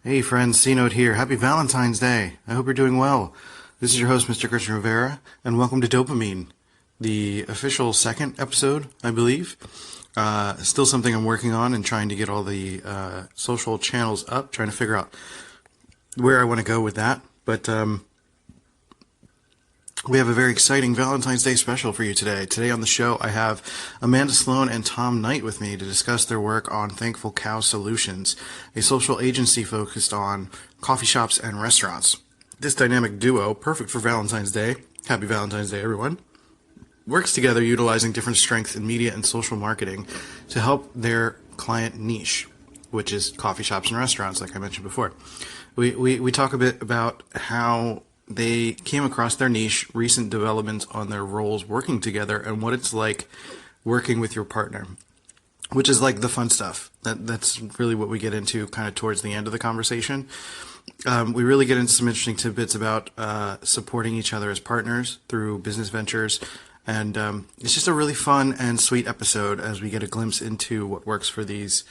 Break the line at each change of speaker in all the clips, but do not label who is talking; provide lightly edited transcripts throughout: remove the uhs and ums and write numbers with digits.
Hey friends, C-Note here. Happy Valentine's Day. I hope you're doing well. This is your host, Mr. Christian Rivera, and welcome to DOPEamine, the official second episode, I believe. Still something I'm working on and trying to get all the social channels up, trying to figure out where I want to go with that. But we have a very exciting Valentine's Day special for you today. Today on the show, I have Amanda Sloan and Tom Knight with me to discuss their work on ThankfulCow Solutions, a social agency focused on coffee shops and restaurants. This dynamic duo, perfect for Valentine's Day, happy Valentine's Day everyone, works together utilizing different strengths in media and social marketing to help their client niche, which is coffee shops and restaurants, like I mentioned before. We talk a bit about how they came across their niche, recent developments on their roles working together, and what it's like working with your partner, which is like the fun stuff. That's really what we get into kind of towards the end of the conversation. We really get into some interesting tidbits about supporting each other as partners through business ventures. And it's just a really fun and sweet episode as we get a glimpse into what works for these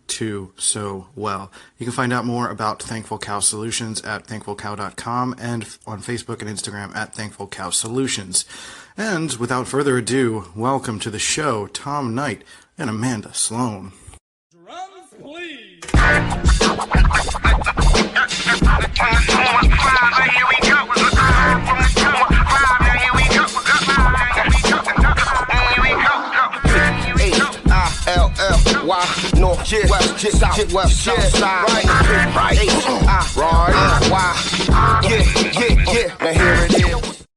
two so well. You can find out more about Thankful Cow Solutions at thankfulcow.com and on Facebook and Instagram at Thankful Cow Solutions. And without further ado, welcome to the show, Tom Knight and Amanda Sloan.
Drums, please.
Why north, west, south, west, south side, right, why, yeah, now here it is.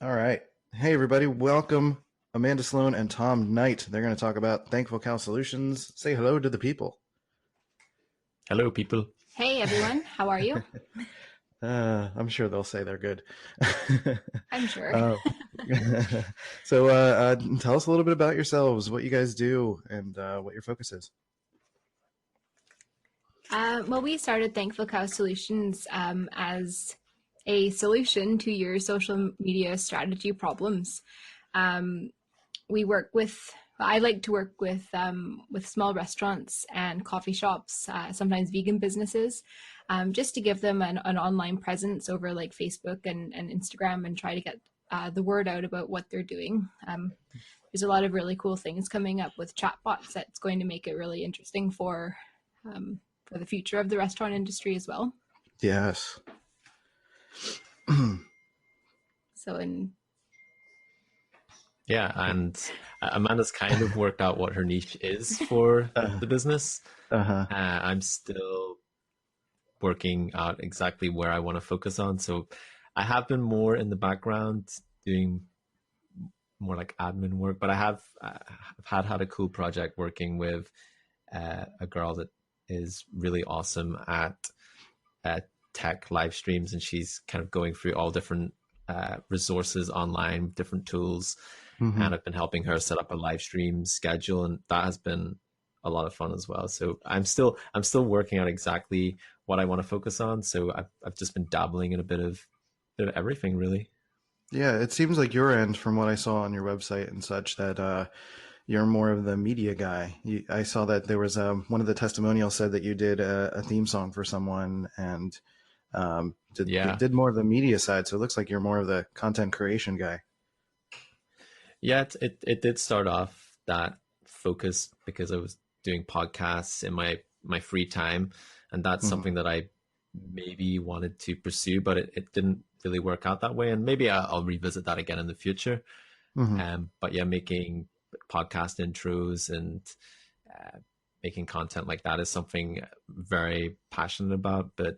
All right. Hey, everybody. Welcome, Amanda Sloan and Tom Knight. They're going to talk about Thankful Cow Solutions. Say hello to the people.
Hello, people.
Hey, everyone. How are you?
I'm sure they'll say they're good.
I'm sure.
So tell us a little bit about yourselves, what you guys do, and what your focus is.
Well, we started Thankful Cow Solutions as a solution to your social media strategy problems. I like to work with small restaurants and coffee shops, sometimes vegan businesses, just to give them an online presence over like Facebook and Instagram and try to get the word out about what they're doing. There's a lot of really cool things coming up with chatbots that's going to make it really interesting for the future of the restaurant industry as well.
Yes.
Yeah, and Amanda's kind of worked out what her niche is for the business. I'm still working out exactly where I want to focus on. So I have been more in the background doing more like admin work, but I've had a cool project working with a girl that is really awesome at tech live streams, and she's kind of going through all different resources online, different tools.
Mm-hmm.
And I've been helping her set up a live stream schedule, and that has been a lot of fun as well. So I'm still working out exactly what I want to focus on. So I've just been dabbling in a bit of everything, really.
Yeah, it seems like your end, from what I saw on your website and such, that you're more of the media guy. I saw that there was one of the testimonials said that you did a theme song for someone and did more of the media side. So it looks like you're more of the content creation guy.
Yeah, it did start off that focus because I was doing podcasts in my free time, and that's something that I maybe wanted to pursue, but it didn't really work out that way, and maybe I'll revisit that again in the future. But yeah, making podcast intros and making content like that is something very passionate about, but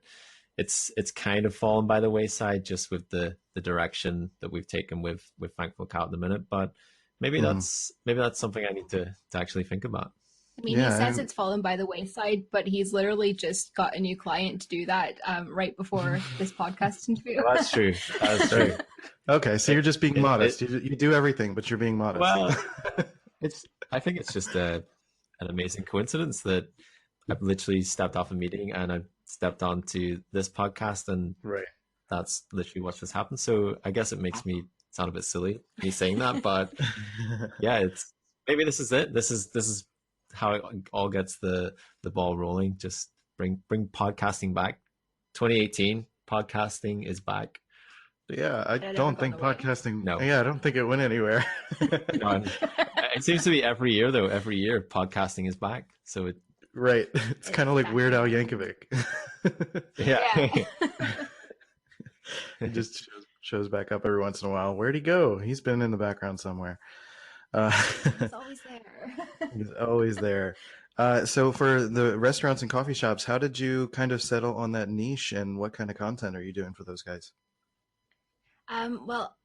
it's kind of fallen by the wayside just with the direction that we've taken with Thankful Cow at the minute. But maybe that's something I need to actually think about.
I mean, he says it's fallen by the wayside, but he's literally just got a new client to do that right before this podcast interview.
Well, that's true. That's true.
Okay, so you're just being modest. You do everything, but you're being modest.
Well, I think it's just an amazing coincidence that I've literally stepped off a meeting and I've stepped onto this podcast, and that's literally what just happened. So I guess it makes me sound a bit silly, me saying that, but yeah, maybe this is it. This is how it all gets the ball rolling. Just bring podcasting back. 2018, podcasting is back.
Yeah, I
Did it
don't
ever
think
go away?
podcasting.
No.
Yeah, I don't think it went anywhere.
It seems to be every year, though. Every year, podcasting is back. So
Right. It's kind of like
back
Weird Al
again.
Yankovic.
yeah.
It just shows back up every once in a while. Where'd he go? He's been in the background somewhere.
It's always there.
He's always there. So for the restaurants and coffee shops, how did you kind of settle on that niche, and what kind of content are you doing for those guys?
Well,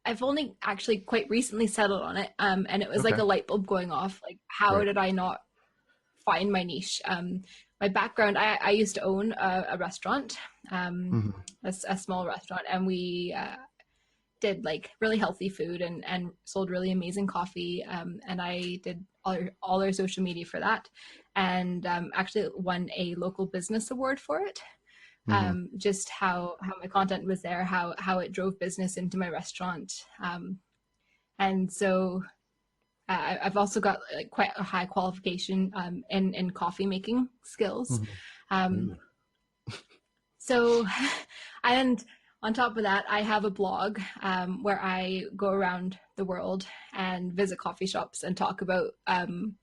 I've only actually quite recently settled on it, and it was like
Okay.
a light bulb going off. Like, how
Right.
did I not find my niche? My background, I used to own a restaurant,
Mhm.
a small restaurant, and we did like really healthy food and sold really amazing coffee. And I did all our social media for that, and actually won a local business award for it. Just how my content was there, how it drove business into my restaurant. And so I've also got like quite a high qualification in coffee making skills. So, and on top of that, I have a blog where I go around the world and visit coffee shops and talk about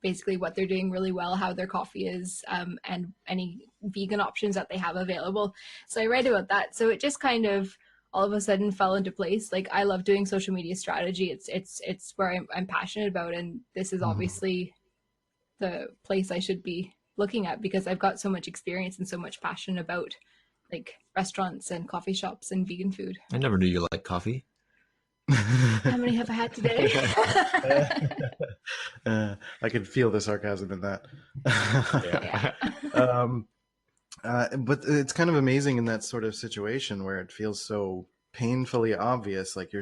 basically what they're doing really well, how their coffee is, and any vegan options that they have available. So I write about that. So it just kind of all of a sudden fell into place. Like, I love doing social media strategy. It's where I'm passionate about, and this is obviously the place I should be looking at, because I've got so much experience and so much passion about like restaurants and coffee shops and vegan food.
I never knew you liked coffee.
How many have I had today?
I could feel the sarcasm in that.
Yeah.
But it's kind of amazing in that sort of situation where it feels so painfully obvious. Like you're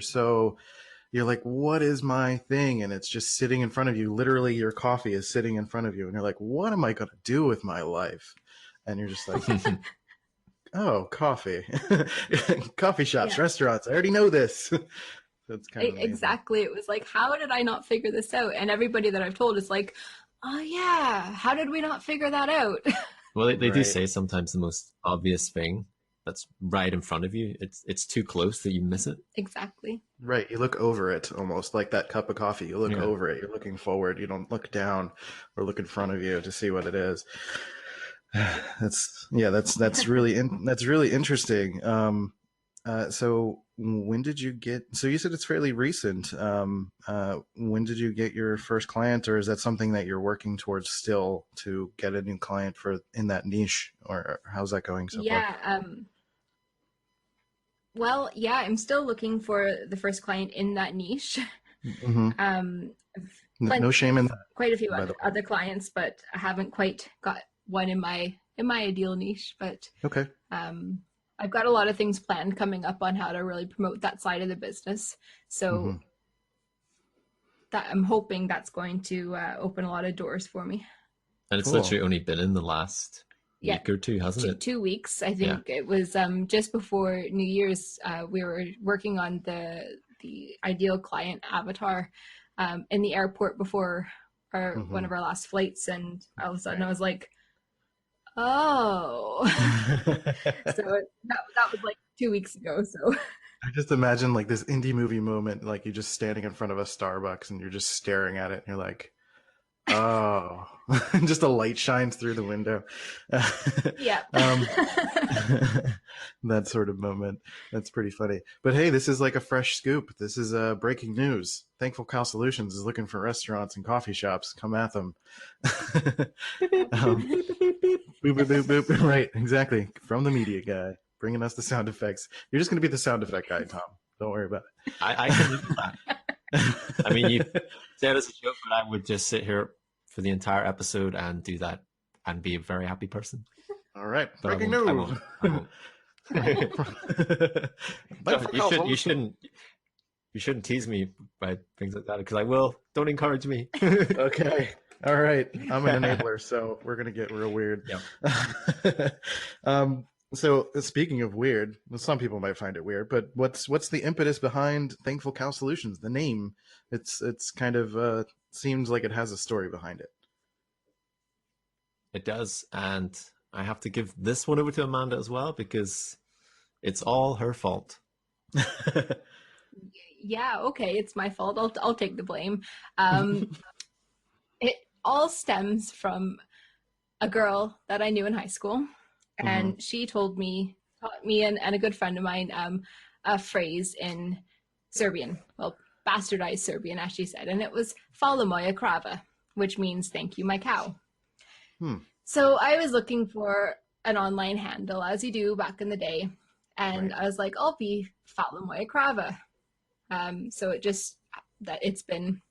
like, what is my thing? And it's just sitting in front of you. Literally, your coffee is sitting in front of you. And you're like, what am I going to do with my life? And you're just like, oh, coffee, coffee shops,
Yeah.
restaurants. I already know this. That's kind of amazing.
Exactly. It was like, how did I not figure this out? And everybody that I've told is like, oh yeah, how did we not figure that out?
Well, they do
Right.
say sometimes the most obvious thing that's right in front of you, it's too close that you miss it.
Exactly.
Right. You look over it almost like that cup of coffee. You look
Yeah.
over it. You're looking forward. You don't look down or look in front of you to see what it is. That's really interesting. So when did you get, so you said it's fairly recent. When did you get your first client, or is that something that you're working towards still to get a new client for in that niche, or how's that going so far?
Yeah. Well, yeah, I'm still looking for the first client in that niche.
Mhm. No shame in that.
Quite a few
by the way.
other clients, but I haven't quite got one in my ideal niche. But
Okay.
I've got a lot of things planned coming up on how to really promote that side of the business. So that I'm hoping that's going to open a lot of doors for me.
And it's
Cool.
literally only been in the last
Yeah.
week or two, hasn't it?
2 weeks. I think it was just before New Year's. We were working on the ideal client avatar in the airport before one of our last flights, and all of a sudden I was like, oh. So that was like 2 weeks ago. So
I just imagine like this indie movie moment, like you're just standing in front of a Starbucks and you're just staring at it and you're like, oh, just a light shines through the window.
yeah.
That sort of moment. That's pretty funny. But hey, this is like a fresh scoop. This is breaking news. ThankfulCow Solutions is looking for restaurants and coffee shops. Come at them. Boop, boop, boop, boop. Right, exactly. From the media guy, bringing us the sound effects. You're just going to be the sound effect guy, Tom. Don't worry about it.
I can live with that. I mean, you say it as a joke, but I would just sit here for the entire episode and do that and be a very happy person.
All right,
But
breaking
I
news.
won't. You shouldn't tease me by things like that, because I will. Don't encourage me.
Okay. All right. I'm an enabler, so we're gonna get real weird.
Yep.
So speaking of weird, well, some people might find it weird, but what's the impetus behind Thankful Cow Solutions? The name, it's kind of seems like it has a story behind it.
It does. And I have to give this one over to Amanda as well because it's all her fault.
Yeah, okay, it's my fault. I'll take the blame. Um, it all stems from a girl that I knew in high school, and she taught me and a good friend of mine a phrase in Serbian, well, bastardized Serbian, as she said, and it was "Fala moja krava," which means "Thank you, my cow." So I was looking for an online handle, as you do back in the day, and I was like, I'll be Fala moja krava. So it's been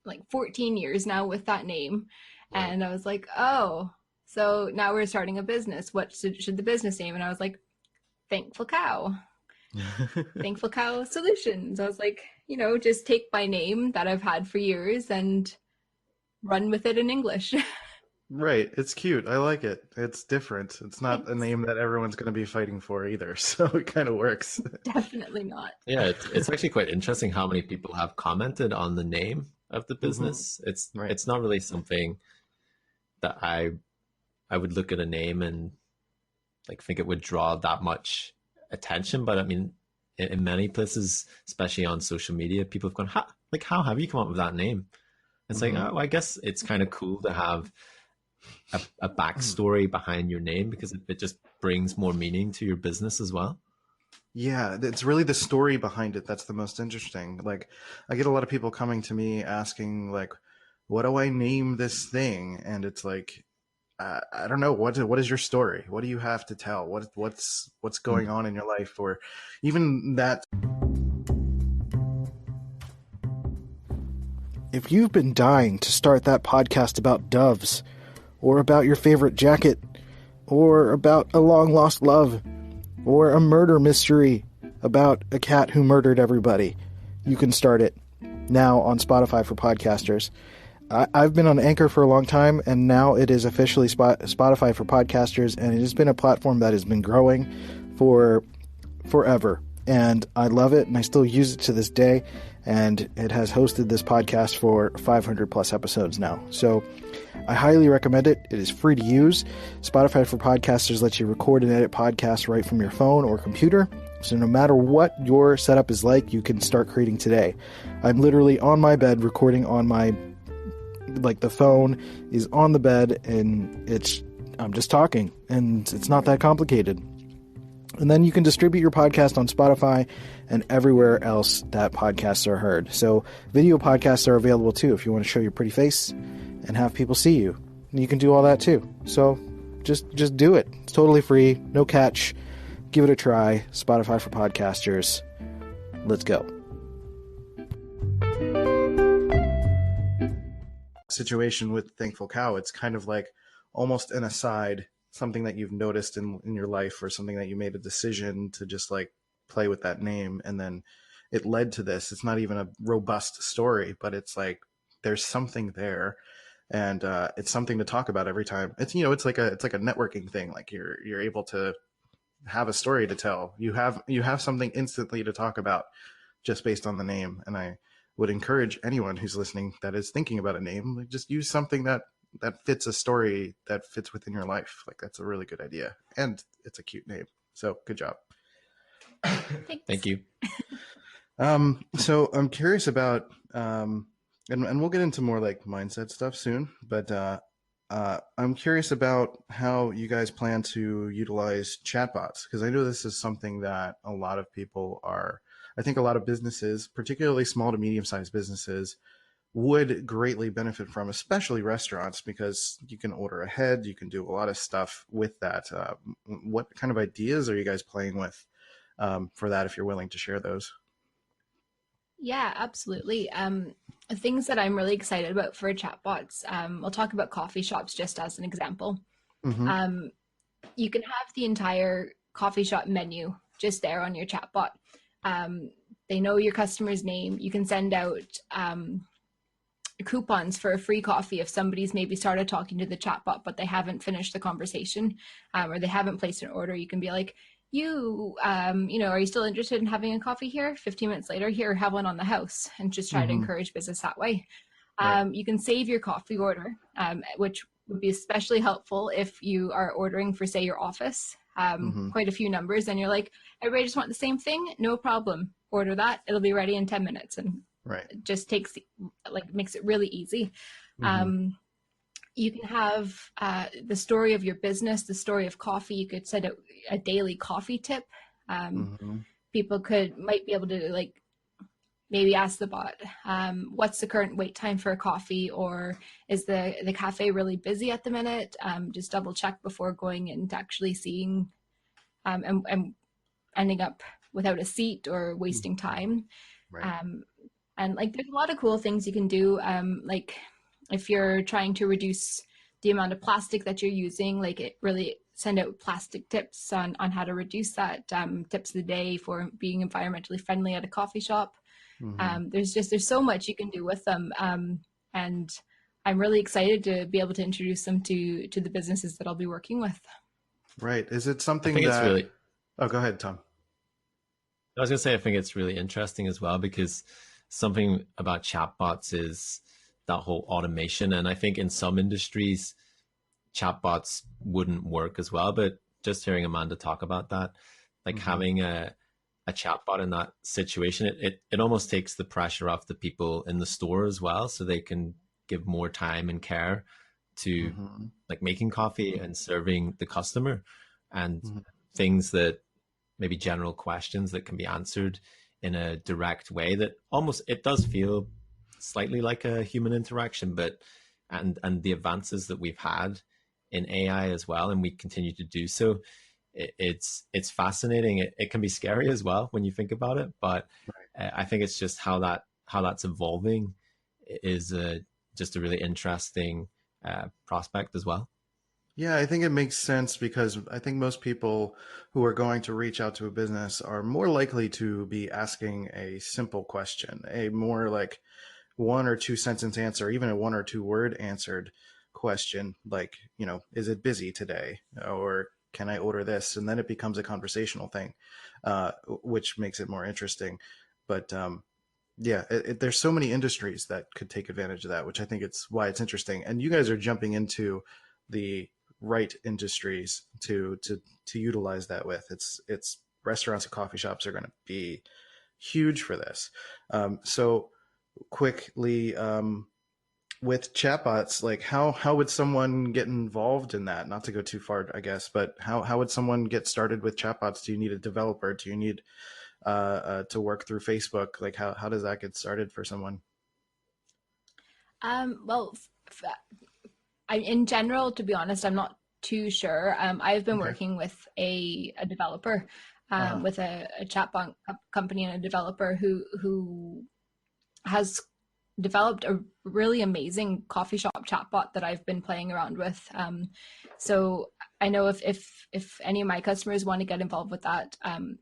like 14 years now with that name. And I was like, oh, so now we're starting a business. What should the business name? And I was like, Thankful Cow. Thankful Cow Solutions. I was like, just take my name that I've had for years and run with it in English.
Right. It's cute. I like it. It's different. It's not a name that everyone's going to be fighting for either. So it kind of works.
Definitely not.
Yeah, it's actually quite interesting how many people have commented on the name of the business. It's not really something that I would look at a name and like think it would draw that much attention. But I mean, in many places, especially on social media, people have gone, how have you come up with that name? It's like, oh, I guess it's kind of cool to have a backstory behind your name because it just brings more meaning to your business as well.
Yeah, it's really the story behind it that's the most interesting. Like, I get a lot of people coming to me asking, like, what do I name this thing? And it's like, I don't know. What is your story? What do you have to tell? What's going on in your life? Or even that. If you've been dying to start that podcast about doves, or about your favorite jacket, or about a long-lost love, or a murder mystery about a cat who murdered everybody, you can start it now on Spotify for podcasters. I've been on Anchor for a long time, and now it is officially Spotify for podcasters, and it has been a platform that has been growing for forever. And I love it, and I still use it to this day, and it has hosted this podcast for 500 plus episodes now. So I highly recommend it. It is free to use. Spotify for Podcasters lets you record and edit podcasts right from your phone or computer. So no matter what your setup is like, you can start creating today. I'm literally on my bed recording on my, the phone is on the bed, and I'm just talking, and it's not that complicated. And then you can distribute your podcast on Spotify and everywhere else that podcasts are heard. So video podcasts are available too if you want to show your pretty face and have people see you. You can do all that too. So just do it. It's totally free, no catch. Give it a try. Spotify for podcasters. Let's go. Situation with Thankful Cow, it's kind of like almost an aside, something that you've noticed in your life, or something that you made a decision to just like play with that name, and then it led to this. It's not even a robust story, but it's like there's something there, and it's something to talk about every time. It's it's like a networking thing. Like you're able to have a story to tell. You have something instantly to talk about just based on the name. And I would encourage anyone who's listening that is thinking about a name, like, just use something that fits a story that fits within your life. Like, that's a really good idea. And it's a cute name. So good job.
Thank you.
So I'm curious about, and we'll get into more like mindset stuff soon, but I'm curious about how you guys plan to utilize chatbots, because I know this is something that a lot of people I think a lot of businesses, particularly small to medium-sized businesses, would greatly benefit from, especially restaurants, because you can order ahead, you can do a lot of stuff with that. What kind of ideas are you guys playing with for that, if you're willing to share those?
Yeah, absolutely. Things that I'm really excited about for chatbots, we'll talk about coffee shops just as an example.
Mm-hmm.
You can have the entire coffee shop menu just there on your chatbot. They know your customer's name. You can send out coupons for a free coffee if somebody's maybe started talking to the chatbot, but they haven't finished the conversation, or they haven't placed an order. You can be like, are you still interested in having a coffee here? 15 minutes later, here, have one on the house, and just try to encourage business that way. Right. You can save your coffee order, which would be especially helpful if you are ordering for, say, your office, quite a few numbers, and you're like, everybody just want the same thing? No problem. Order that. It'll be ready in 10 minutes. And
Right.
it just takes, like, makes it really easy. You can have the story of your business, the story of coffee. You could set a daily coffee tip. People might be able to, like, maybe ask the bot, what's the current wait time for a coffee, or is the cafe really busy at the minute? Just double check before going into actually seeing and ending up without a seat or wasting time.
Right.
And like, there's a lot of cool things you can do. Like, if you're trying to reduce the amount of plastic that you're using, like, it really send out plastic tips on how to reduce that, tips of the day for being environmentally friendly at a coffee shop. There's so much you can do with them. And I'm really excited to be able to introduce them to the businesses that I'll be working with.
Right. Is it something
I think
that...
it's really...
Oh, go ahead, Tom.
I was going to say, I think it's really interesting as well, because something about chatbots is that whole automation. And I think in some industries, chatbots wouldn't work as well. But just hearing Amanda talk about that, like having a chatbot in that situation, it almost takes the pressure off the people in the store as well, so they can give more time and care to like making coffee and serving the customer, and things that maybe general questions that can be answered in a direct way that almost, it does feel slightly like a human interaction. But and the advances that we've had in AI as well, and we continue to do so, it's fascinating. It can be scary as well when you think about it, but I think it's just how that's evolving is just a really interesting prospect as well.
Yeah, I think it makes sense, because I think most people who are going to reach out to a business are more likely to be asking a simple question, a more like 1 or 2 sentence answer, even a 1 or 2 word answered question, like, is it busy today? Or can I order this? And then it becomes a conversational thing, which makes it more interesting. But yeah, there's so many industries that could take advantage of that, which I think it's why it's interesting. And you guys are jumping into the right industries to utilize that with. It's restaurants and coffee shops are going to be huge for this. So quickly, with chatbots, like how would someone get involved in that? Not to go too far, I guess, but how would someone get started with chatbots? Do you need a developer? Do you need to work through Facebook? Like how does that get started for someone?
Well, in general, to be honest, I'm not too sure. I've been working with a developer, with a chatbot company, and a developer who has developed a really amazing coffee shop chatbot that I've been playing around with. So I know if any of my customers want to get involved with that,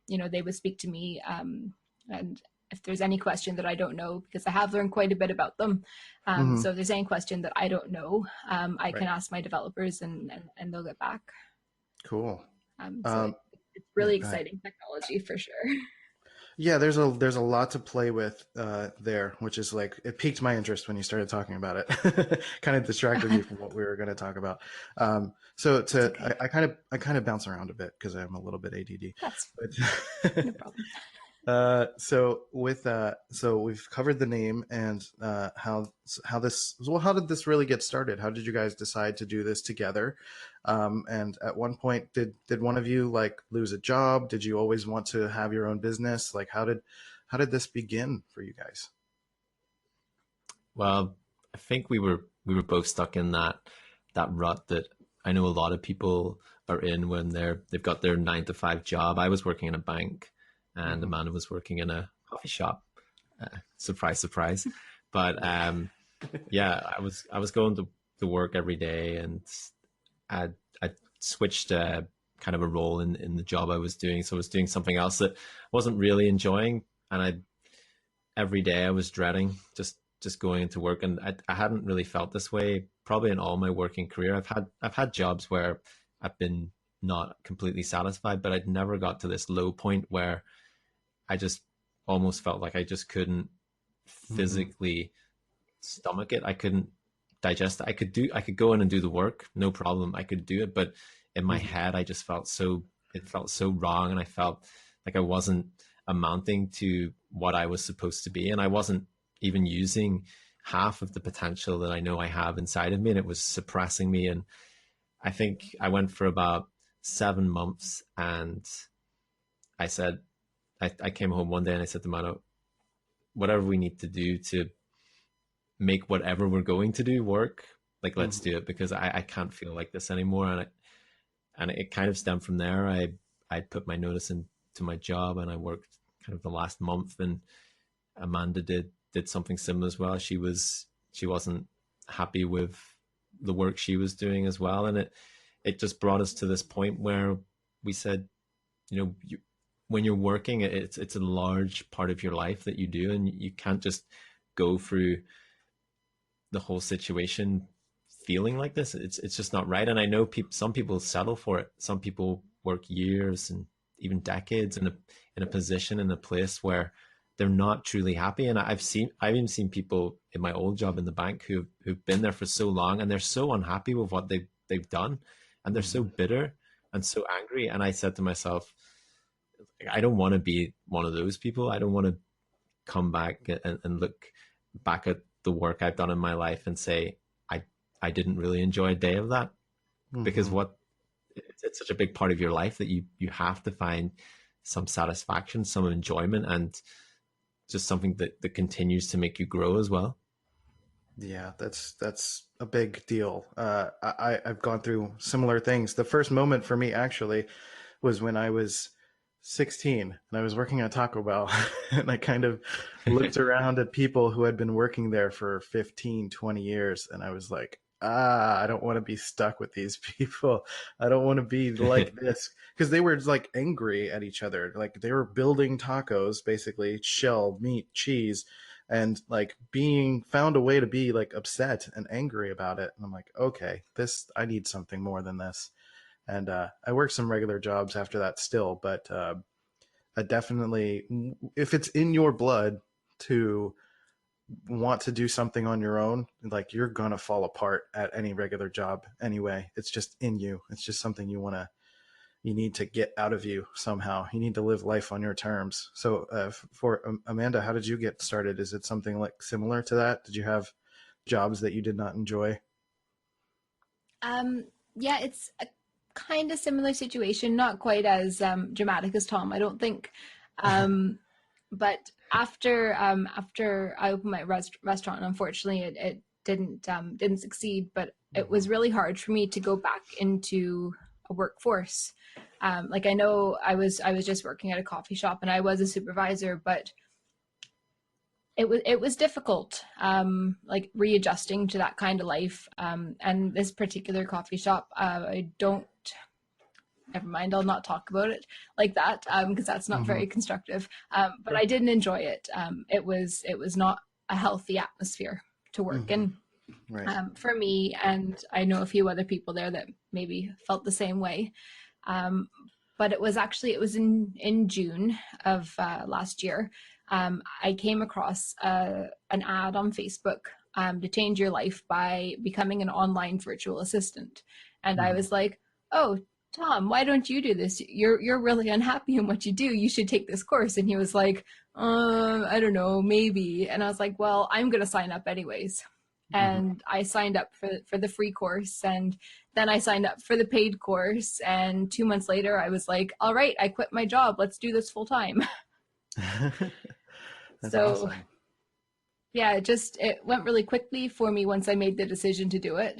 they would speak to me. And if there's any question that I don't know, because I have learned quite a bit about them. So if there's any question that I don't know, I can ask my developers and they'll get back.
Cool.
So it's really exciting technology for sure.
Yeah, there's a lot to play with there, which is like, it piqued my interest when you started talking about it. Kind of distracted me from what we were going to talk about. I kind of bounce around a bit because I'm a little bit ADD.
That's no problem.
So we've covered the name and how did this really get started? How did you guys decide to do this together? And at one point, did one of you like lose a job? Did you always want to have your own business? Like how did this begin for you guys?
Well, I think we were both stuck in that rut that I know a lot of people are in when they've got their 9-to-5 job. I was working in a bank, and Amanda was working in a coffee shop. Surprise, surprise. But yeah, I was going to work every day, and I switched kind of a role in the job I was doing. So I was doing something else that I wasn't really enjoying, and every day I was dreading just going into work. And I hadn't really felt this way probably in all my working career. I've had jobs where I've been not completely satisfied, but I'd never got to this low point where I just almost felt like I just couldn't physically stomach it. I couldn't digest it. I could go in and do the work, no problem. I could do it, but in my head, I just it felt so wrong, and I felt like I wasn't amounting to what I was supposed to be, and I wasn't even using half of the potential that I know I have inside of me, and it was suppressing me. And I think I went for about 7 months, and I said, I came home one day and I said to Mano, whatever we need to do to make whatever we're going to do work, like, let's do it, because I can't feel like this anymore. And it kind of stemmed from there. I put my notice into my job, and I worked kind of the last month, and Amanda did something similar as well. She wasn't happy with the work she was doing as well. And it just brought us to this point where we said, when you're working, it's a large part of your life that you do, and you can't just go through the whole situation feeling like this. It's just not right. And I know some people settle for it. Some people work years and even decades in a position, in a place where they're not truly happy. And I've even seen people in my old job in the bank who've been there for so long, and they're so unhappy with what they've done, and they're so bitter and so angry. And I said to myself, I don't want to be one of those people. I don't want to come back and look back at the work I've done in my life and say, I didn't really enjoy a day of that. Because it's such a big part of your life that you have to find some satisfaction, some enjoyment, and just something that continues to make you grow as well.
Yeah, that's a big deal. I've gone through similar things. The first moment for me actually was when I was 16 and I was working at Taco Bell, and I kind of looked around at people who had been working there for 15, 20 years, and I was like, I don't want to be stuck with these people. I don't want to be like this, because they were like angry at each other. Like, they were building tacos, basically shell, meat, cheese, and like found a way to be like upset and angry about it. And I'm like, okay, I need something more than this. And I worked some regular jobs after that still, but I definitely, if it's in your blood to want to do something on your own, like, you're going to fall apart at any regular job anyway. It's just in you. It's just something you need to get out of you somehow. You need to live life on your terms. So for Amanda, how did you get started? Is it something like similar to that? Did you have jobs that you did not enjoy?
Yeah, it's a kind of similar situation, not quite as dramatic as Tom, I don't think. But after I opened my restaurant, unfortunately, it didn't succeed. But it was really hard for me to go back into a workforce. Like, I know I was just working at a coffee shop, and I was a supervisor, but it was difficult, like, readjusting to that kind of life. And this particular coffee shop, never mind, I'll not talk about it like that, because that's not very constructive. But I didn't enjoy it. It was not a healthy atmosphere to work in, for me. And I know a few other people there that maybe felt the same way. But it was in June of last year. I came across an ad on Facebook to change your life by becoming an online virtual assistant. And I was like, oh, Tom, why don't you do this? You're really unhappy in what you do. You should take this course. And he was like, I don't know, maybe. And I was like, well, I'm going to sign up anyways. And I signed up for the free course, and then I signed up for the paid course. And 2 months later, I was like, all right, I quit my job. Let's do this full time.
That's
so
awesome.
Yeah, it went really quickly for me once I made the decision to do it.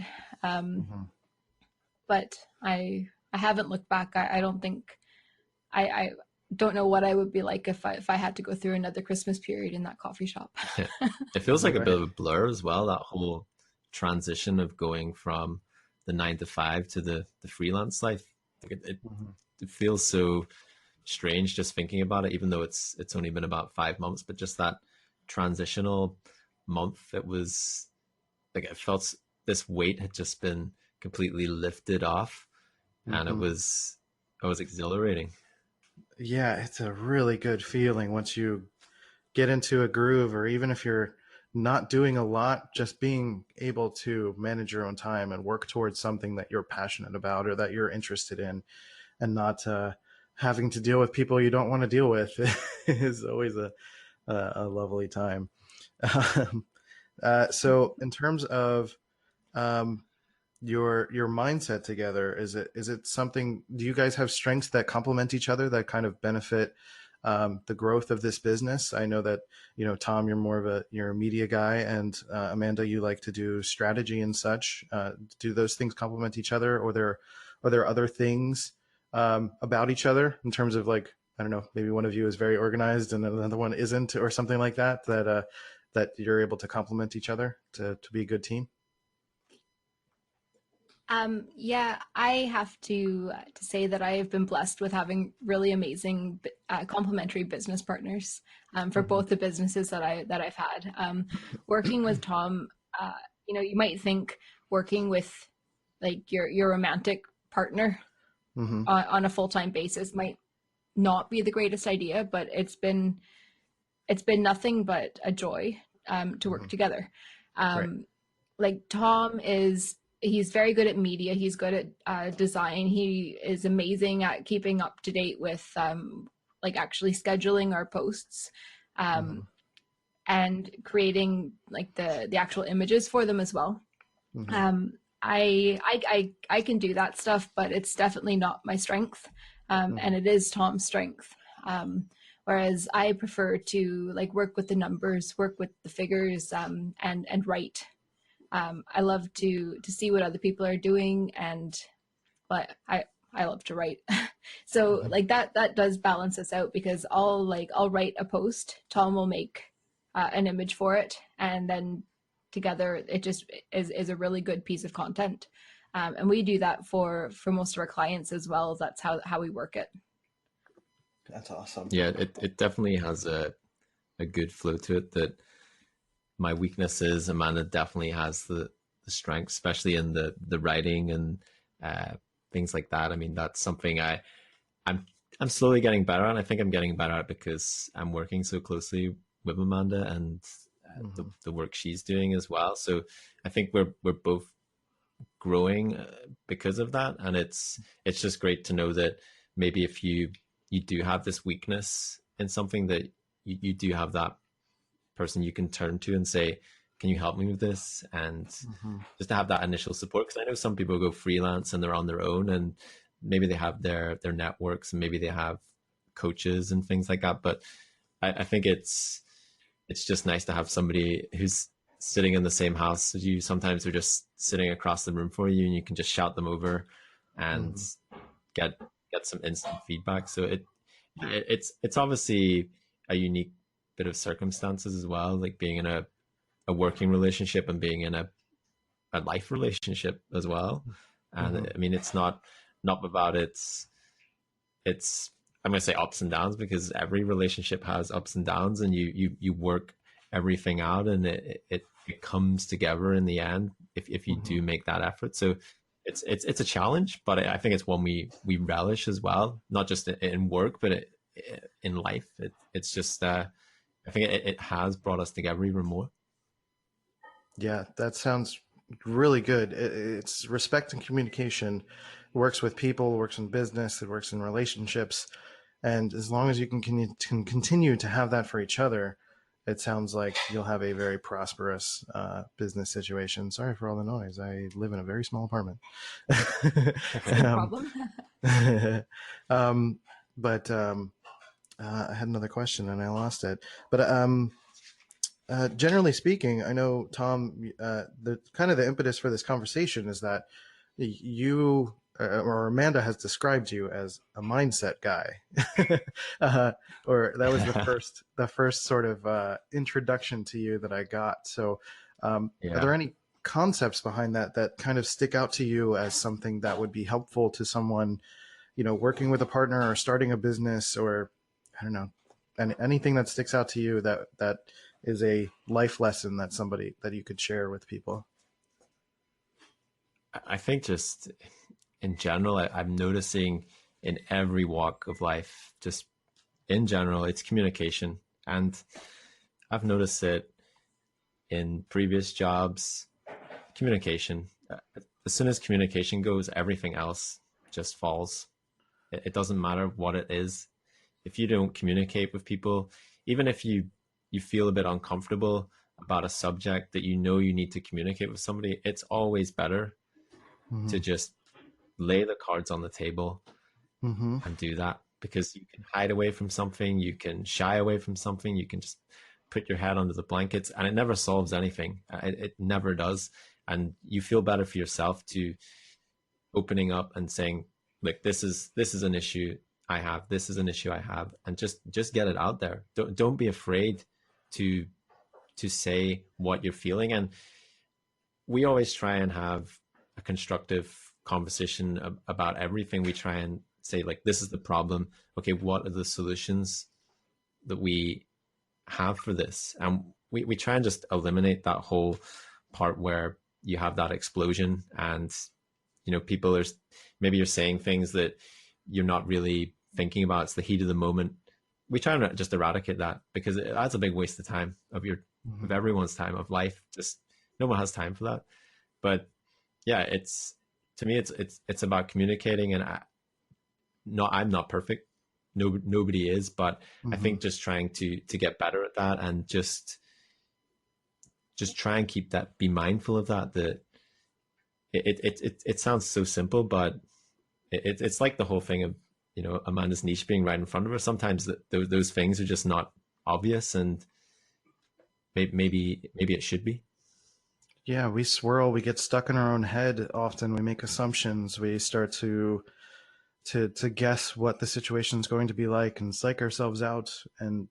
But I haven't looked back. I don't think, I don't know what I would be like if I had to go through another Christmas period in that coffee shop.
It feels like a bit of a blur as well, that whole transition of going from the 9 to 5 to the freelance life. It feels so strange just thinking about it, even though it's only been about 5 months. But just that transitional month, it was like, it felt this weight had just been completely lifted off, and it was exhilarating.
Yeah, it's a really good feeling once you get into a groove, or even if you're not doing a lot, just being able to manage your own time and work towards something that you're passionate about or that you're interested in, and not having to deal with people you don't want to deal with is always a lovely time. So in terms of your mindset together, is it something, do you guys have strengths that complement each other that kind of benefit the growth of this business? I know that, Tom, you're a media guy, and Amanda, you like to do strategy and such. Do those things complement each other, or are there other things about each other in terms of, like, I don't know, maybe one of you is very organized and another one isn't, or something like that, that you're able to complement each other to be a good team?
Yeah, I have to say that I have been blessed with having really amazing complementary business partners for both the businesses that I've had. Working with Tom, you might think working with like your romantic partner
Mm-hmm.
on a full-time basis might not be the greatest idea, but it's been nothing but a joy to work together.
Right.
Like Tom he's very good at media. He's good at design. He is amazing at keeping up to date with like actually scheduling our posts
Mm-hmm.
and creating like the actual images for them as well.
Mm-hmm.
I can do that stuff, but it's definitely not my strength, and it is Tom's strength. Whereas I prefer to like work with the numbers, work with the figures, and write. I love to see what other people are doing, but I love to write. So like that does balance us out, because I'll write a post, Tom will make an image for it, and then together it just is a really good piece of content. And we do that for most of our clients as well. That's how we work it.
That's awesome.
Yeah, it definitely has a good flow to it. That my weaknesses, Amanda definitely has the strength, especially in the writing and things like that. I mean, that's something I'm slowly getting better at. I think I'm getting better at because I'm working so closely with Amanda and the work she's doing as well. So I think we're both growing because of that, and it's just great to know that maybe if you do have this weakness in something, that you do have that person you can turn to and say, can you help me with this? And just to have that initial support, because I know some people go freelance and they're on their own, and maybe they have their networks, and maybe they have coaches and things like that, but I think it's just nice to have somebody who's sitting in the same house as you. Sometimes they're just sitting across the room for you, and you can just shout them over and get some instant feedback. So it's obviously a unique bit of circumstances as well, like being in a working relationship and being in a life relationship as well. And I mean, it's not about it's I'm going to say ups and downs, because every relationship has ups and downs, and you work everything out, and it comes together in the end if you do make that effort. So it's a challenge, but I think it's one we relish as well, not just in work, but in life. It's just I think it has brought us together even more.
Yeah, that sounds really good. It's respect and communication. It works with people, it works in business, it works in relationships. And as long as you can continue to have that for each other, it sounds like you'll have a very prosperous business situation. Sorry for all the noise. I live in a very small apartment.
No problem.
But I had another question and I lost it. But generally speaking, I know, Tom, the kind of the impetus for this conversation is that you or Amanda has described you as a mindset guy, or that was the first sort of introduction to you that I got. So, are there any concepts behind that kind of stick out to you as something that would be helpful to someone, working with a partner or starting a business, or I don't know, anything that sticks out to you that is a life lesson that you could share with people?
I think just in general, I'm noticing in every walk of life, just in general, it's communication. And I've noticed it in previous jobs, communication. As soon as communication goes, everything else just falls. It doesn't matter what it is. If you don't communicate with people, even if you feel a bit uncomfortable about a subject that you know you need to communicate with somebody, it's always better to just lay the cards on the table and do that, because you can hide away from something, you can shy away from something, you can just put your head under the blankets, and it never solves anything. It never does. And you feel better for yourself to opening up and saying, like, this is an issue I have, this is an issue I have, and just get it out there. Don't be afraid to say what you're feeling. And we always try and have a constructive conversation about everything. We try and say, like, this is the problem. Okay, what are the solutions that we have for this? And we try and just eliminate that whole part where you have that explosion and, you know, people are, maybe you're saying things that you're not really thinking about. It's the heat of the moment. We try and just eradicate that, because that's a big waste of time of of everyone's time, of life. Just no one has time for that. But yeah, to me, it's about communicating. And I'm not perfect. Nobody is, but I think just trying to get better at that, and just try and keep that, be mindful of that. That it sounds so simple, but it's like the whole thing of, you know, Amanda's niche being right in front of her. Sometimes those things are just not obvious, and maybe it should be.
Yeah, we swirl, we get stuck in our own head often, we make assumptions, we start to guess what the situation is going to be like and psych ourselves out. And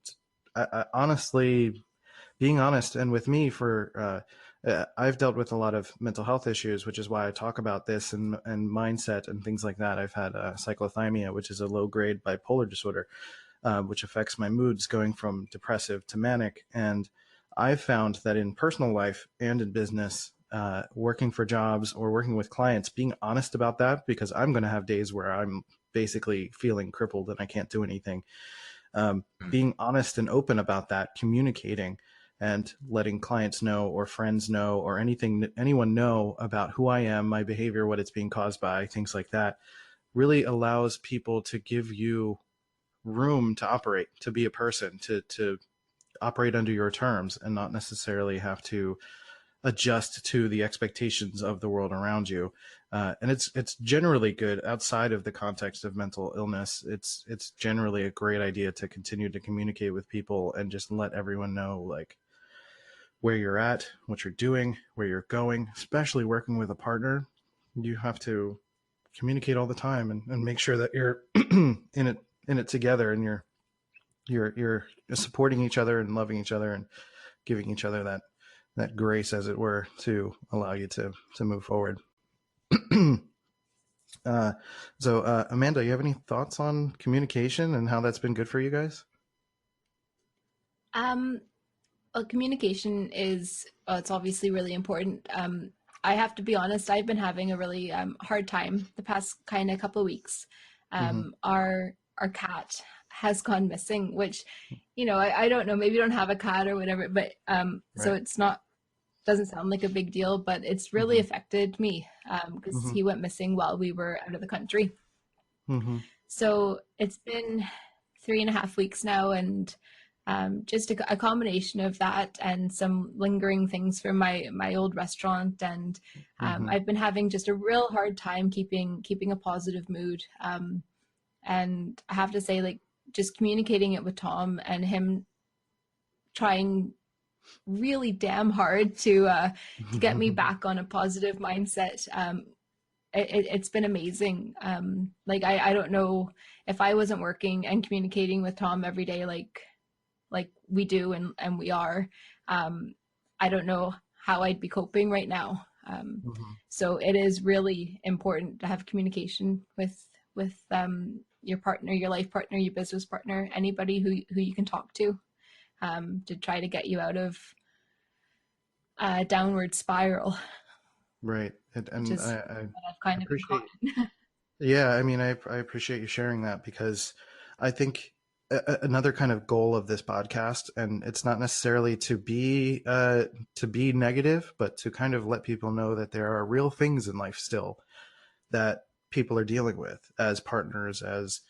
I honestly, being honest, and with me, I've dealt with a lot of mental health issues, which is why I talk about this and mindset and things like that. I've had cyclothymia, which is a low grade bipolar disorder, which affects my moods, going from depressive to manic. And I've found that in personal life and in business, working for jobs or working with clients, being honest about that, because I'm going to have days where I'm basically feeling crippled and I can't do anything. Being honest and open about that, communicating and letting clients know or friends know or anyone know about who I am, my behavior, what it's being caused by, things like that, really allows people to give you room to operate, to be a person, to operate under your terms and not necessarily have to adjust to the expectations of the world around you. And it's generally good outside of the context of mental illness. It's generally a great idea to continue to communicate with people and just let everyone know, like, where you're at, what you're doing, where you're going. Especially working with a partner, you have to communicate all the time and make sure that you're in it together, and you're supporting each other and loving each other and giving each other that grace, as it were, to allow you to move forward. So Amanda, you have any thoughts on communication and how that's been good for you guys?
Well, communication is, it's obviously really important. I have to be honest, I've been having a really hard time the past kind of couple of weeks. Our cat has gone missing, which, you know, I don't know, maybe you don't have a cat or whatever, but so it's doesn't sound like a big deal, but it's really affected me because he went missing while we were out of the country. So it's been 3.5 weeks now, and just a combination of that and some lingering things from my old restaurant, and I've been having just a real hard time keeping a positive mood, and I have to say, like, just communicating it with Tom and him trying really damn hard to get me back on a positive mindset. It's been amazing. Like I don't know, if I wasn't working and communicating with Tom every day like we do and we are, I don't know how I'd be coping right now. So it is really important to have communication with your partner, your life partner, your business partner, anybody who you can talk to try to get you out of a downward spiral.
Right. And
I've kind of
appreciate. Yeah, I mean, I appreciate you sharing that, because I think another kind of goal of this podcast, and it's not necessarily to be negative, but to kind of let people know that there are real things in life still that people are dealing with as partners, as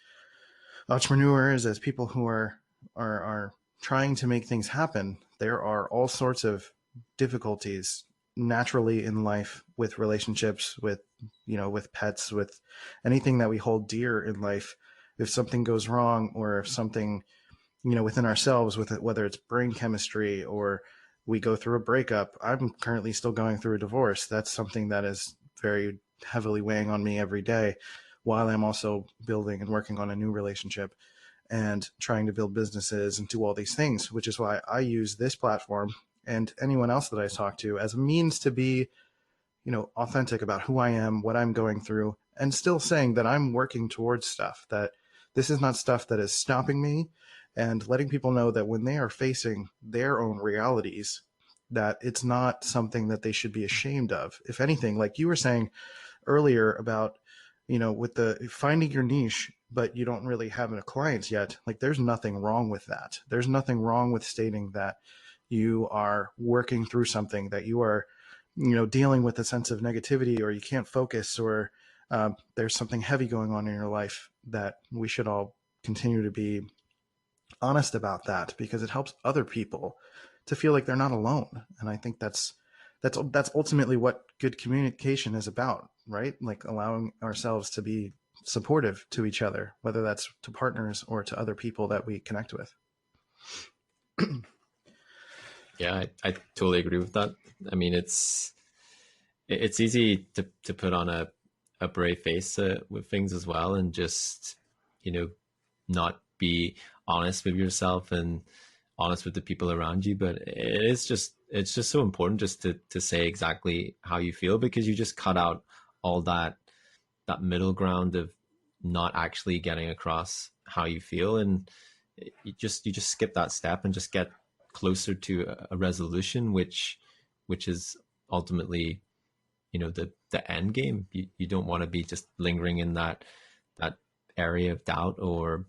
entrepreneurs, as people who are trying to make things happen. There are all sorts of difficulties naturally in life, with relationships, with with pets, with anything that we hold dear in life. If something goes wrong, or if something within ourselves, with it, whether it's brain chemistry or we go through a breakup. I'm currently still going through a divorce. That's something that is very heavily weighing on me every day, while I'm also building and working on a new relationship and trying to build businesses and do all these things, which is why I use this platform and anyone else that I talk to as a means to be, authentic about who I am, what I'm going through, and still saying that I'm working towards stuff, that this is not stuff that is stopping me, and letting people know that when they are facing their own realities, that it's not something that they should be ashamed of. If anything, like you were saying earlier about, with the finding your niche, but you don't really have any clients yet, like there's nothing wrong with that. There's nothing wrong with stating that you are working through something, that you are, dealing with a sense of negativity, or you can't focus, or there's something heavy going on in your life. That we should all continue to be honest about that, because it helps other people to feel like they're not alone. And I think that's ultimately what good communication is about, right? Like allowing ourselves to be supportive to each other, whether that's to partners or to other people that we connect with.
Yeah, I totally agree with that. I mean, it's easy to put on a brave face with things as well, and just, not be honest with yourself and honest with the people around you. But it's just so important just to say exactly how you feel, because you just cut out all that middle ground of not actually getting across how you feel, and you just skip that step and just get closer to a resolution, which is ultimately, the end game. You don't want to be just lingering in that area of doubt, or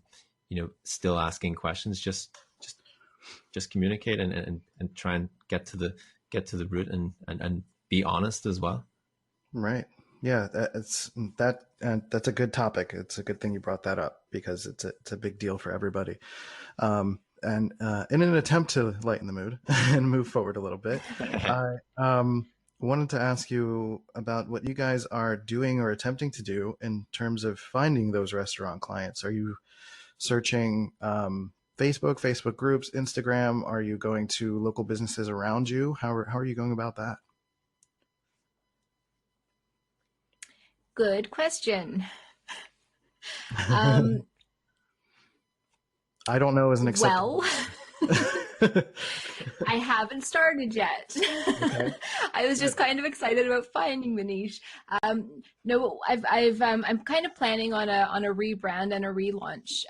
still asking questions. Just communicate and try and get to the root, and be honest as well.
Right. Yeah, that's a good topic. It's a good thing you brought that up, because it's a big deal for everybody. And in an attempt to lighten the mood and move forward a little bit, I wanted to ask you about what you guys are doing or attempting to do in terms of finding those restaurant clients. Are you searching Facebook groups, Instagram? Are you going to local businesses around you? How are you going about that?
Good question.
I don't know is an acceptable.
Well, I haven't started yet. Okay. I was just kind of excited about finding the niche. No, I'm kind of planning on a rebrand and a relaunch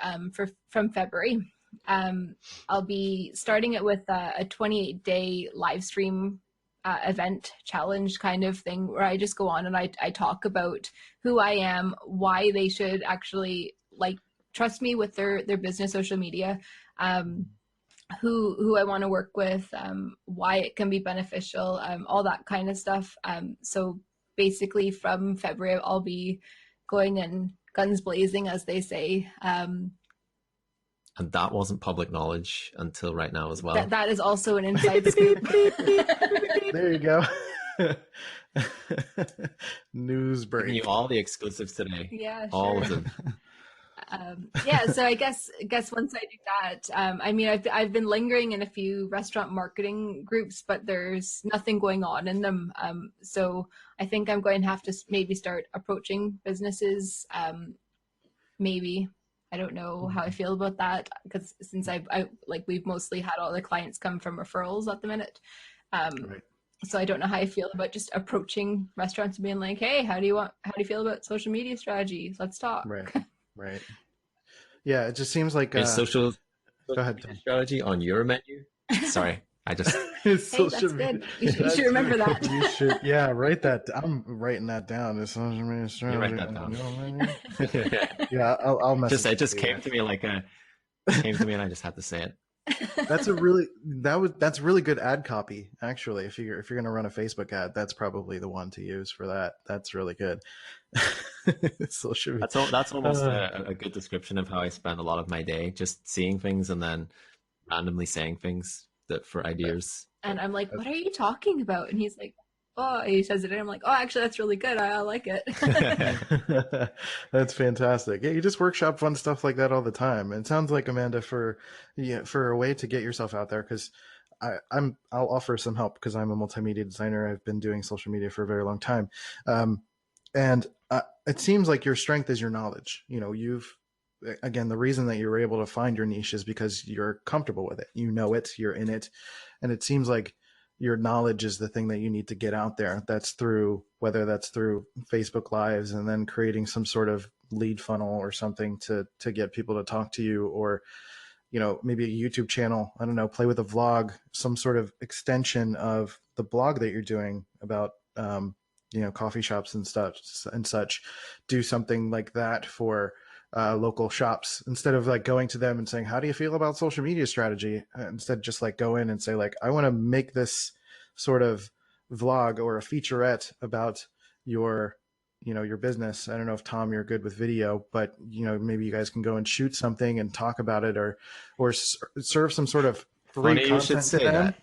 from February. I'll be starting it with a 28-day live stream event challenge kind of thing, where I just go on and I talk about who I am, why they should actually trust me with their business social media, who I want to work with, why it can be beneficial, all that kind of stuff. So basically from February, I'll be going in guns blazing, as they say.
And that wasn't public knowledge until right now as well.
That is also an inside scoop.
There you go. News break.
Giving you all the exclusives today.
Yeah, sure.
All of them.
Yeah, so I guess once I do that, I mean, I've been lingering in a few restaurant marketing groups, but there's nothing going on in them. So I think I'm going to have to maybe start approaching businesses. Maybe. I don't know how I feel about that, because since we've mostly had all the clients come from referrals at the minute. Right. So I don't know how I feel about just approaching restaurants and being like, hey, how do you feel about social media strategy? Let's talk.
Right. Yeah, it just seems like
social
go ahead,
strategy on your menu. Sorry, I just
hey, that's good. You should remember that.
You should, yeah, write that. I'm writing that down. The social media strategy.
You write that down.
Yeah, I'll message.
It just came to me like a It came to me and I just had to say it.
That's really good ad copy, actually. If you're gonna run a Facebook ad, that's probably the one to use for that. That's really good. Social media.
That's almost a good description of how I spend a lot of my day, just seeing things and then randomly saying things that for ideas.
And I'm like, what are you talking about? And he's like, oh, he says it, and I'm like, oh, actually, that's really good. I like it.
That's fantastic. Yeah, you just workshop fun stuff like that all the time. And it sounds like, Amanda, for a way to get yourself out there, because I'll offer some help because I'm a multimedia designer. I've been doing social media for a very long time, and it seems like your strength is your knowledge. Again, the reason that you're able to find your niche is because you're comfortable with it. You know it, you're in it, and it seems like your knowledge is the thing that you need to get out there. Whether that's through Facebook Lives and then creating some sort of lead funnel or something to get people to talk to you, or, maybe a YouTube channel, I don't know, play with a vlog, some sort of extension of the blog that you're doing about, coffee shops and such. Do something like that for local shops, instead of like going to them and saying, how do you feel about social media strategy? Instead, just like go in and say, like, I want to make this sort of vlog or a featurette about your business. I don't know if, Tom, you're good with video, but maybe you guys can go and shoot something and talk about it, or serve some sort of free
Funny you should
content to
say
them.
that.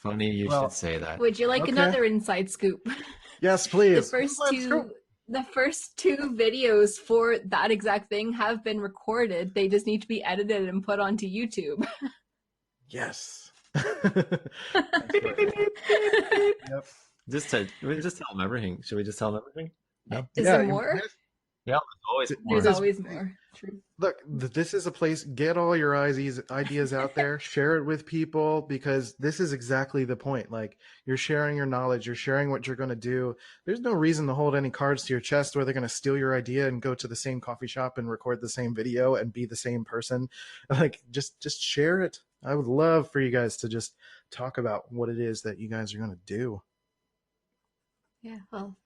Funny you should say that.
Would you like
Okay.
another inside scoop?
Yes, please.
The first two videos for that exact thing have been recorded. They just need to be edited and put onto YouTube.
Yes. Yep.
Just tell them everything. Should we just tell them everything? No.
Is there more?
Yeah,
There's always more. True.
Look, this is a place. Get all your ideas out there. Share it with people, because this is exactly the point. Like, you're sharing your knowledge. You're sharing what you're going to do. There's no reason to hold any cards to your chest where they're going to steal your idea and go to the same coffee shop and record the same video and be the same person. Like, just share it. I would love for you guys to just talk about what it is that you guys are going to do.
Yeah, well,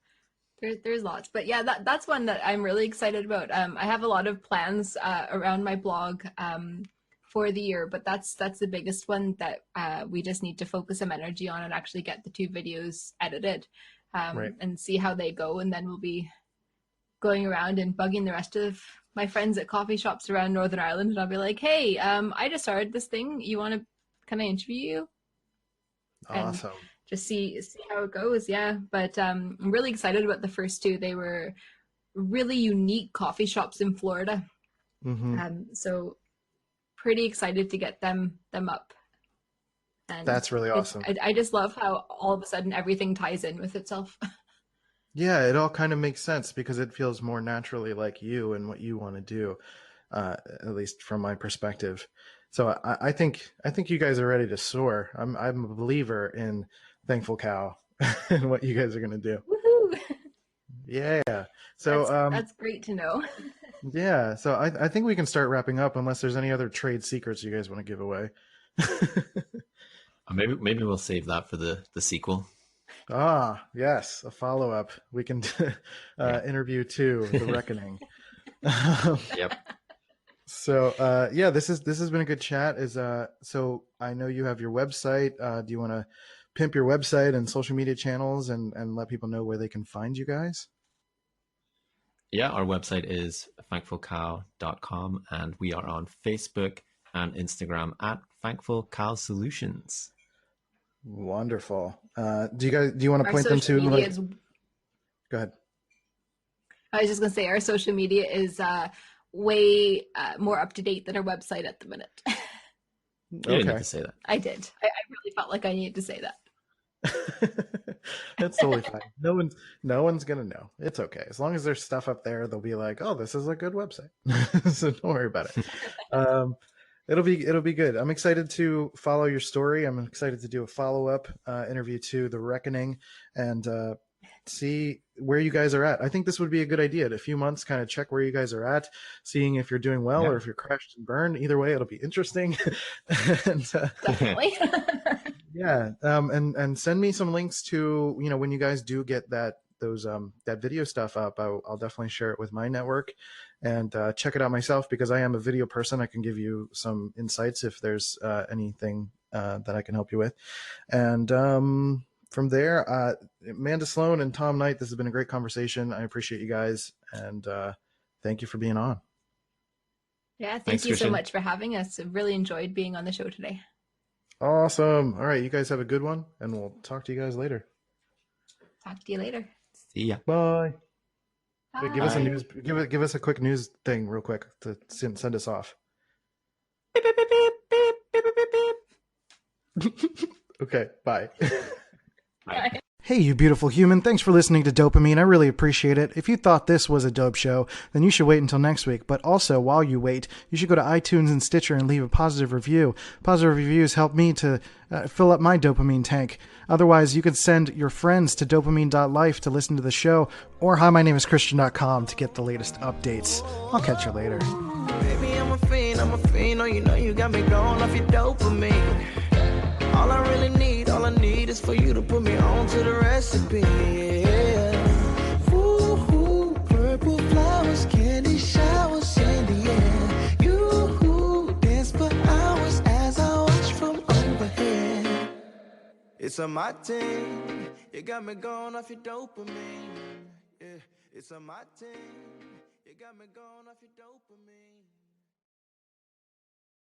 there's lots, but yeah, that's one that I'm really excited about. I have a lot of plans around my blog for the year, but that's the biggest one that we just need to focus some energy on and actually get the 2 videos edited,
Right.
and see how they go, and then we'll be going around and bugging the rest of my friends at coffee shops around Northern Ireland, and I'll be like, hey, I just started this thing. Can I interview you? And
Awesome.
just see how it goes. Yeah, but I'm really excited about the first 2. They were really unique coffee shops in Florida. So pretty excited to get them up. And
That's really awesome.
I just love how all of a sudden everything ties in with itself.
Yeah, it all kind of makes sense because it feels more naturally like you and what you want to do, at least from my perspective. So I think you guys are ready to soar. I'm a believer in Thankful Cow and what you guys are going to do.
Woohoo!
Yeah. So
that's great to know.
yeah. So I think we can start wrapping up, unless there's any other trade secrets you guys want to give away.
Maybe we'll save that for the sequel.
Ah, yes, a follow-up. We can interview 2, The Reckoning.
Yep.
So yeah, this has been a good chat. So I know you have your website. Do you want to pimp your website and social media channels and let people know where they can find you guys?
Yeah, our website is thankfulcow.com, and we are on Facebook and Instagram at ThankfulCow Solutions.
Wonderful. Do you want to
Our
point them
social
to?
media is,
Go ahead.
I was just going to say our social media is way more up to date than our website at the minute.
You didn't need to say that.
I did. I really felt like I needed to say that.
That's totally fine. No one's gonna know. It's okay. As long as there's stuff up there, they'll be like, "Oh, this is a good website." So don't worry about it. It'll be good. I'm excited to follow your story. I'm excited to do a follow-up interview to The Reckoning and see where you guys are at. I think this would be a good idea. In a few months, kind of check where you guys are at, seeing if you're doing well or if you're crashed and burned. Either way, it'll be interesting. And,
Definitely.
yeah. And send me some links to, when you guys do get that video stuff up, I'll definitely share it with my network. and check it out myself because I am a video person. I can give you some insights if there's anything that I can help you with. And from there, Amanda Sloan and Tom Knight, this has been a great conversation. I appreciate you guys, and thank you for being on.
Yeah, thank
Thanks,
you so
Christian.
much for having us. I've really enjoyed being on the show today.
Awesome. All right, you guys have a good one, and we'll talk to you guys later.
Talk to you later.
See ya.
Bye. Wait, give us a
Bye.
news. Give us a quick news thing, real quick, to send us off.
Beep, beep, beep, beep, beep, beep, beep, beep.
Okay. Bye.
Bye.
Hey, you beautiful human. Thanks for listening to DOPEamine. I really appreciate it. If you thought this was a dope show, then you should wait until next week. But also, while you wait, you should go to iTunes and Stitcher and leave a positive review. Positive reviews help me to fill up my dopamine tank. Otherwise, you can send your friends to dopamine.life to listen to the show, or hi, my name is Christian.com to get the latest updates. I'll catch you later.
Baby, I'm a fiend, oh, you know you got me going off your dopamine. All I need is for you to put me on to the recipe, yeah. Ooh, purple flowers, candy showers in the air. You dance for hours as I watch from overhead. It's a my thing, you got me going off your dopamine, yeah. It's a my thing, you got me going off your dopamine.